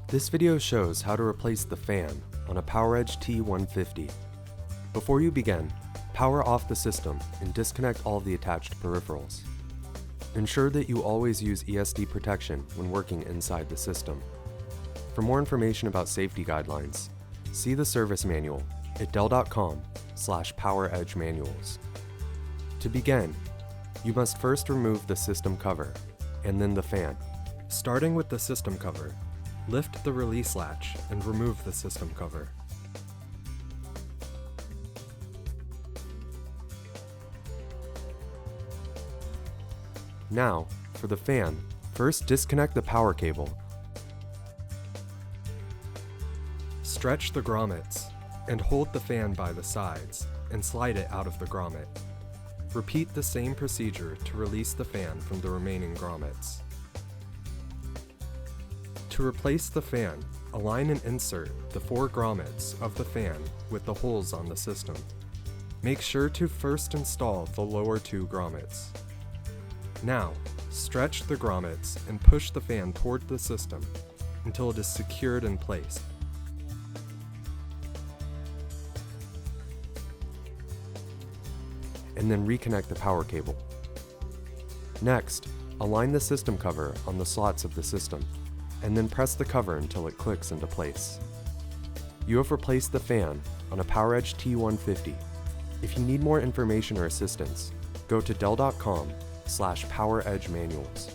This video shows how to replace the fan on a PowerEdge T150. Before you begin, power off the system and disconnect all of the attached peripherals. Ensure that you always use ESD protection when working inside the system. For more information about safety guidelines, see the service manual at dell.com/PowerEdge-manuals. To begin, you must first remove the system cover and then the fan. Starting with the system cover, lift the release latch and remove the system cover. Now, for the fan, first disconnect the power cable. Stretch the grommets and hold the fan by the sides and slide it out of the grommet. Repeat the same procedure to release the fan from the remaining grommets. To replace the fan, align and insert the 4 grommets of the fan with the holes on the system. Make sure to first install the lower 2 grommets. Now, stretch the grommets and push the fan toward the system until it is secured in place. And then reconnect the power cable. Next, align the system cover on the slots of the system, and then press the cover until it clicks into place. You have replaced the fan on a PowerEdge T150. If you need more information or assistance, go to dell.com/PowerEdge-manuals.